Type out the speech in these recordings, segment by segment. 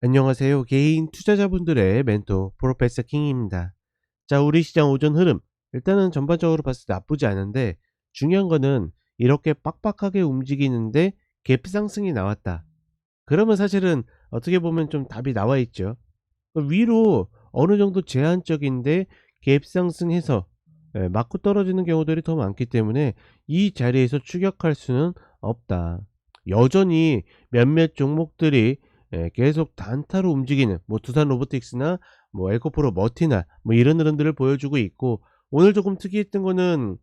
안녕하세요. 개인 투자자분들의 멘토 프로페서 킹입니다. 자, 우리 시장 오전 흐름. 일단은 전반적으로 봤을 때 나쁘지 않은데 중요한 거는 이렇게 빡빡하게 움직이는데 갭 상승이 나왔다. 그러면 사실은 어떻게 보면 좀 답이 나와 있죠. 위로 어느 정도 제한적인데 갭 상승해서 맞고 떨어지는 경우들이 더 많기 때문에 이 자리에서 추격할 수는 없다. 여전히 몇몇 종목들이 계속 단타로 움직이는 뭐 두산 로보틱스나 뭐 에코프로 머티나 뭐 이런 흐름들을 보여주고 있고, 오늘 조금 특이했던 거는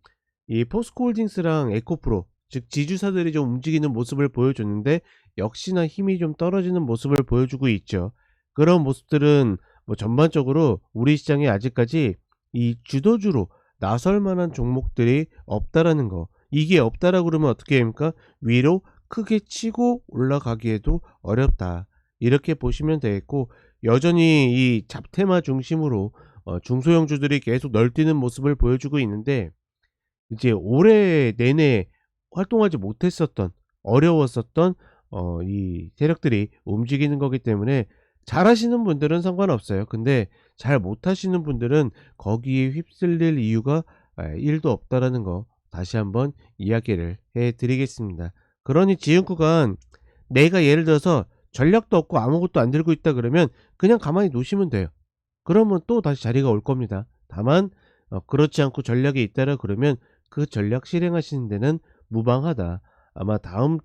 이 포스코홀딩스랑 에코프로 즉 지주사들이 좀 움직이는 모습을 보여줬는데 역시나 힘이 좀 떨어지는 모습을 보여주고 있죠. 그런 모습들은 뭐 전반적으로 우리 시장에 아직까지 이 주도주로 나설 만한 종목들이 없다라는 거. 이게 없다라고 그러면 어떻게 됩니까? 위로 크게 치고 올라가기에도 어렵다. 이렇게 보시면 되겠고, 여전히 이 잡테마 중심으로 중소형주들이 계속 널뛰는 모습을 보여주고 있는데, 이제 올해 내내 활동하지 못했었던, 어려웠었던 이 세력들이 움직이는 거기 때문에 잘하시는 분들은 상관없어요. 근데 잘 못하시는 분들은 거기에 휩쓸릴 이유가 1도 없다라는 거 다시 한번 이야기를 해 드리겠습니다. 그러니 지금 구간 내가 예를 들어서 전략도 없고 아무것도 안 들고 있다 그러면 그냥 가만히 놓으시면 돼요. 그러면 또 다시 자리가 올 겁니다. 다만 그렇지 않고 전략이 있다라 그러면 그 전략 실행하시는 데는 무방하다. 아마 다음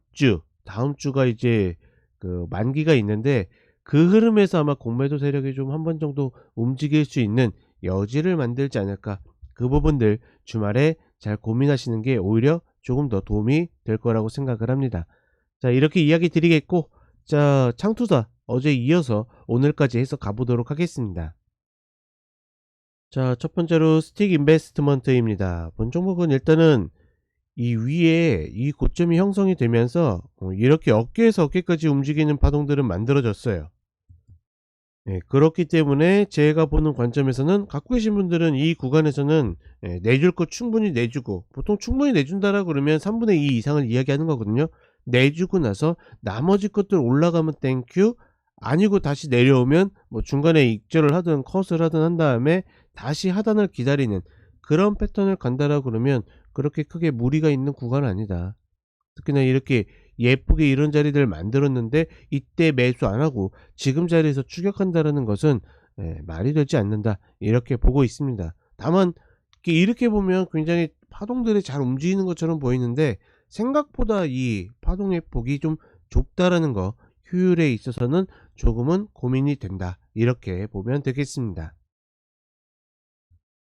주가 이제 그 만기가 있는데 그 흐름에서 아마 공매도 세력이 좀 한 번 정도 움직일 수 있는 여지를 만들지 않을까. 그 부분들 주말에 잘 고민하시는 게 오히려 조금 더 도움이 될 거라고 생각을 합니다. 자, 이렇게 이야기 드리겠고, 자, 창투사 어제 이어서 오늘까지 해서 가보도록 하겠습니다. 자, 첫 번째로 스틱 인베스트먼트입니다. 본 종목은 일단은 이 위에 이 고점이 형성이 되면서 이렇게 어깨에서 어깨까지 움직이는 파동들은 만들어졌어요. 그렇기 때문에 제가 보는 관점에서는 갖고 계신 분들은 이 구간에서는 내줄 거 충분히 내주고, 보통 충분히 내준다라 그러면 3분의 2 이상을 이야기하는 거거든요. 내주고 나서 나머지 것들 올라가면 땡큐, 아니고 다시 내려오면 뭐 중간에 익절을 하든 컷을 하든 한 다음에 다시 하단을 기다리는 그런 패턴을 간다라 그러면 그렇게 크게 무리가 있는 구간은 아니다. 특히나 이렇게 예쁘게 이런 자리들 만들었는데 이때 매수 안 하고 지금 자리에서 추격한다라는 것은 말이 되지 않는다, 이렇게 보고 있습니다. 다만 이렇게 보면 굉장히 파동들이 잘 움직이는 것처럼 보이는데 생각보다 이 파동의 폭이 좀 좁다라는 거, 효율에 있어서는 조금은 고민이 된다, 이렇게 보면 되겠습니다.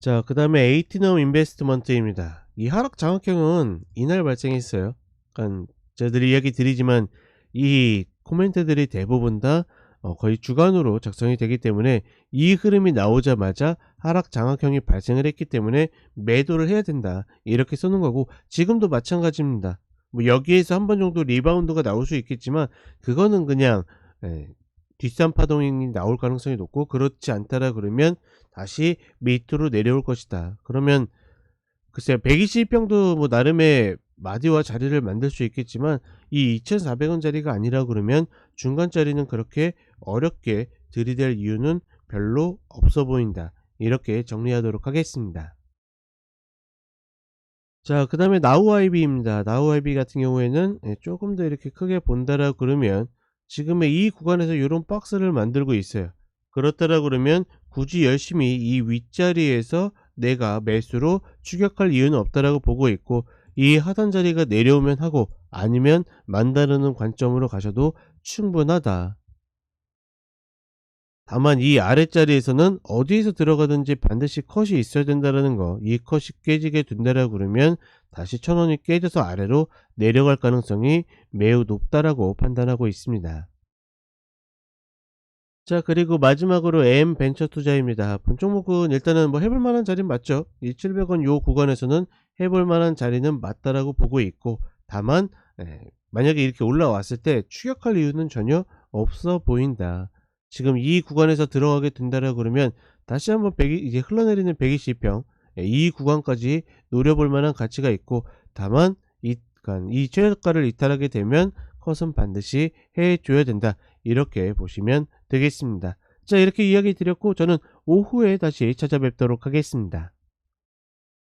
자, 그 다음에 에이티넘 인베스트먼트입니다. 이 하락 장악형은 이날 발생했어요. 그러니까 저희들이 이야기 드리지만 이 코멘트들이 대부분 다 거의 주간으로 작성이 되기 때문에 이 흐름이 나오자마자 하락 장악형이 발생을 했기 때문에 매도를 해야 된다, 이렇게 쓰는 거고, 지금도 마찬가지입니다. 뭐 여기에서 한 번 정도 리바운드가 나올 수 있겠지만 그거는 그냥 예, 뒷산 파동이 나올 가능성이 높고, 그렇지 않다라 그러면 다시 밑으로 내려올 것이다. 그러면 글쎄요, 120평도 뭐 나름의 마디와 자리를 만들 수 있겠지만 이 2,400원 자리가 아니라 그러면 중간 자리는 그렇게 어렵게 들이댈 이유는 별로 없어 보인다, 이렇게 정리하도록 하겠습니다. 자, 그 다음에 나우아이비입니다. 나우아이비 같은 경우에는 조금 더 이렇게 크게 본다라 그러면 지금의 이 구간에서 이런 박스를 만들고 있어요. 그렇다라 그러면 굳이 열심히 이 윗자리에서 내가 매수로 추격할 이유는 없다라고 보고 있고, 이 하단 자리가 내려오면 하고 아니면 만다르는 관점으로 가셔도 충분하다. 다만 이 아랫자리에서는 어디에서 들어가든지 반드시 컷이 있어야 된다라는 거, 이 컷이 깨지게 된다라고 그러면 다시 1,000원이 깨져서 아래로 내려갈 가능성이 매우 높다라고 판단하고 있습니다. 자, 그리고 마지막으로 M벤처 투자입니다. 본 종목은 일단은 뭐 해볼 만한 자리는 맞죠. 이 700원 요 구간에서는 해볼 만한 자리는 맞다라고 보고 있고, 다만 만약에 이렇게 올라왔을 때 추격할 이유는 전혀 없어 보인다. 지금 이 구간에서 들어가게 된다라고 그러면 다시 한번 이제 흘러내리는 120평 이 구간까지 노려볼 만한 가치가 있고, 다만 이 최저가를 이탈하게 되면 컷은 반드시 해줘야 된다, 이렇게 보시면 되겠습니다. 자, 이렇게 이야기 드렸고 저는 오후에 다시 찾아뵙도록 하겠습니다.